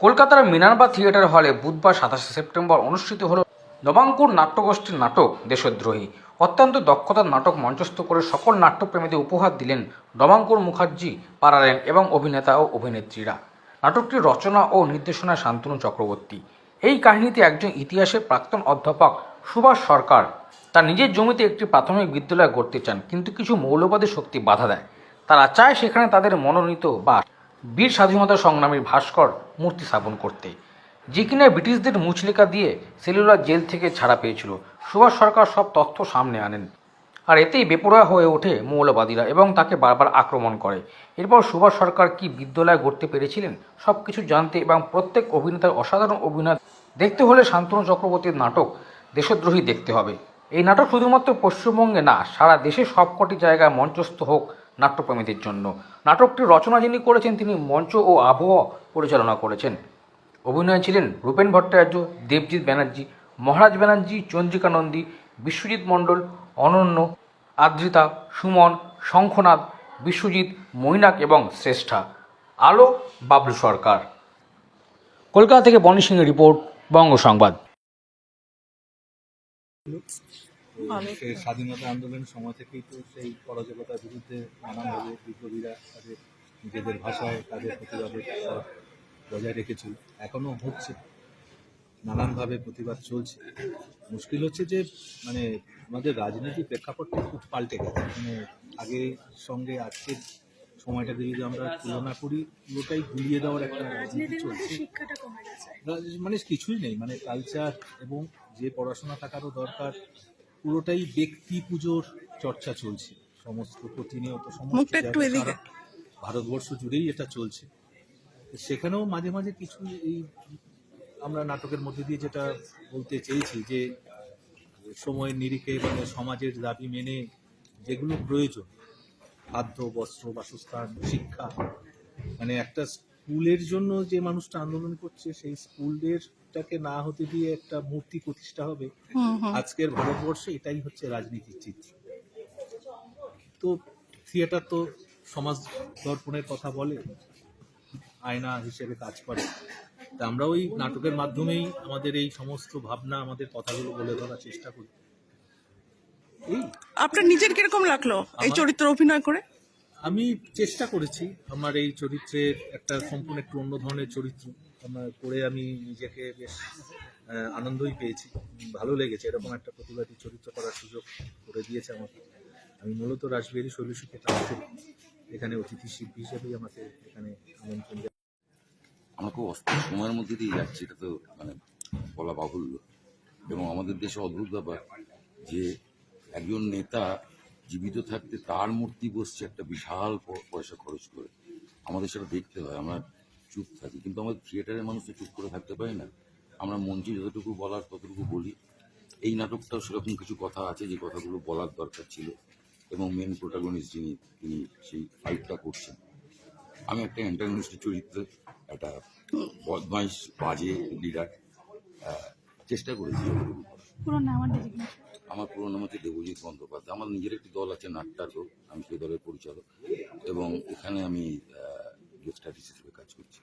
কলকাতার Minerva theatre হলে বুধবার 27 সেপ্টেম্বর অনুষ্ঠিত হল নবাঙ্কুর নাট্যগোষ্ঠীর নাটক দেশদ্রোহী। অত্যন্ত দক্ষতার নাটক মঞ্চস্থ করে সকল নাট্যপ্রেমীদের উপহার দিলেন নবাঙ্কুর মুখার্জি, পারালেন এবং অভিনেতা ও অভিনেত্রীরা। নাটকটির রচনা ও নির্দেশনায় শান্তনু চক্রবর্তী। এই কাহিনীতে একজন ইতিহাসের প্রাক্তন অধ্যাপক সুভাষ সরকার তার নিজের জমিতে একটি প্রাথমিক বিদ্যালয় গড়তে চান, কিন্তু কিছু মৌলবাদী শক্তি বাধা দেয়। তারা চায় সেখানে তাদের মনোনীত বা বীর স্বাধীনতা সংগ্রামীর ভাস্কর মূর্তি স্থাপন করতে, যে কিনা ব্রিটিশদের মুচলেকা দিয়ে সেলুলার জেল থেকে ছাড়া পেয়েছিল। সুভাষ সরকার সব তথ্য সামনে আনেন, আর এতেই বেপরোয়া হয়ে ওঠে মৌলবাদীরা এবং তাকে বারবার আক্রমণ করে। এরপর সুভাষ সরকার কি বিদ্যালয় গড়তে পেরেছিলেন সব কিছু জানতে এবং প্রত্যেক অভিনেতার অসাধারণ অভিনয় দেখতে হলে শান্তনু চক্রবর্তীর নাটক দেশদ্রোহী দেখতে হবে। এই নাটক শুধুমাত্র পশ্চিমবঙ্গে না, সারা দেশে সবকটি জায়গায় মঞ্চস্থ হোক নাট্যপ্রেমীদের জন্য। নাটকটির রচনা যিনি করেছেন তিনি মঞ্চ ও আবহ পরিচালনা করেছেন। অভিনয়ে ছিলেন রূপেন ভট্টাচার্য, দেবজিৎ ব্যানার্জি, মহারাজ ব্যানার্জি, চন্দ্রিকা নন্দী, বিশ্বজিৎ মণ্ডল, অনন্য, আদ্রিতা, সুমন, শঙ্খনাথ, বিশ্বজিৎ, মৈনাক এবং শ্রেষ্ঠা। আলো বাবলু সরকার। কলকাতা থেকে বনি সিংহের রিপোর্ট, বঙ্গ সংবাদ। সেই স্বাধীনতা আন্দোলনের সময় থেকেই তো সেই অরাজকতার বিরুদ্ধে নানানভাবে বিপ্লবীরা তাদের নিজেদের ভাষায় তাদের প্রতিবাদের স্বর বজায় রেখেছিল, এখনও হচ্ছে, নানানভাবে প্রতিবাদ চলছে। মুশকিল হচ্ছে যে আমাদের রাজনীতির প্রেক্ষাপটটা খুব পাল্টে গেছে। আগের সঙ্গে আজকের সময়টাকে যদি আমরা তুলনা করি, পুরোটাই গুলিয়ে দেওয়ার একটা রাজনীতি চলছে। কিছুই নেই, কালচার এবং যে পড়াশোনা থাকারও দরকার, পুরোটাই ব্যক্তি পুজোর চর্চা চলছে সমস্ত প্রতিনিয়ত সমস্ত ভারতবর্ষ জুড়েই এটা চলছে। সেখানেও মাঝে মাঝে কিছু এই আমরা নাটকের মধ্যে দিয়ে যেটা বলতে চেয়েছি যে সময়ের নিরিখে সমাজের দাবি মেনে যেগুলো প্রয়োজন, খাদ্য, বস্ত্র, বাসস্থান, শিক্ষা, একটা স্কুলের জন্য যে মানুষটা আন্দোলন করছে সেই স্কুলেরটাকে না হতে দিয়ে একটা মূর্তি প্রতিষ্ঠা হবে, আজকের ভারতবর্ষে এটাই হচ্ছে রাজনীতির চিত্র। তো থিয়েটার তো সমাজ দর্পণের কথা বলে, আয়না হিসেবে কাজ করে। তা আমরা ওই নাটকের মাধ্যমেই আমাদের এই সমস্ত ভাবনা, আমাদের কথাগুলো বলে ধরার চেষ্টা করি। আপনার নিজের কিরকম লাগলো এই চরিত্রে অভিনয় করে? আমি চেষ্টা করেছি আমার এই চরিত্রের একটা সম্পূর্ণ একটু অন্য ধরনের চরিত্র করে আমি নিজেকে বেশ আনন্দই পেয়েছি, ভালো লেগেছে। এরকম একটা প্রতিবাদী চরিত্র করার সুযোগ করে দিয়েছে আমাকে। আমি মূলত রাসবিহারী শৈলশিক্ষা ক্লাসে এখানে অতিথি শিল্পী হিসেবেই আমাকে এখানে আমন্ত্রণ দেয়। আমরা খুব অস্থির সময়ের মধ্যে দিয়ে যাচ্ছি, এটা তো বলা বাহুল্য। এবং আমাদের দেশে অদ্ভুত ব্যাপার যে একজন নেতা জীবিত থাকতে তার মূর্তি বসছে একটা বিশাল পয়সা খরচ করে। আমাদের সেটা দেখতে হয়, আমরা চুপ থাকি, কিন্তু আমাদের থিয়েটারের মানুষ তো চুপ করে থাকতে পারি না। আমরা মঞ্চে যতটুকু বলার ততটুকু বলি। এই নাটকটাও সেরকম কিছু কথা আছে যে কথাগুলো বলার দরকার ছিল, এবং মেন প্রোটাগনিস্ট যিনি তিনি সেই ফাইটটা করছেন। আমি একটা অ্যান্টাগনিস্টের চরিত্রে একটা বদমাইশ বাজে লিডার চেষ্টা করেছি। আমার পুরো নাম হচ্ছে দেবজিৎ বন্দ্যোপাধ্যায়। আমার নিজের একটি দল আছে নাট্যার্থ, আমি সেই দলের পরিচালক এবং এখানে আমি গেস্ট আর্টিস্ট হিসেবে কাজ করছি।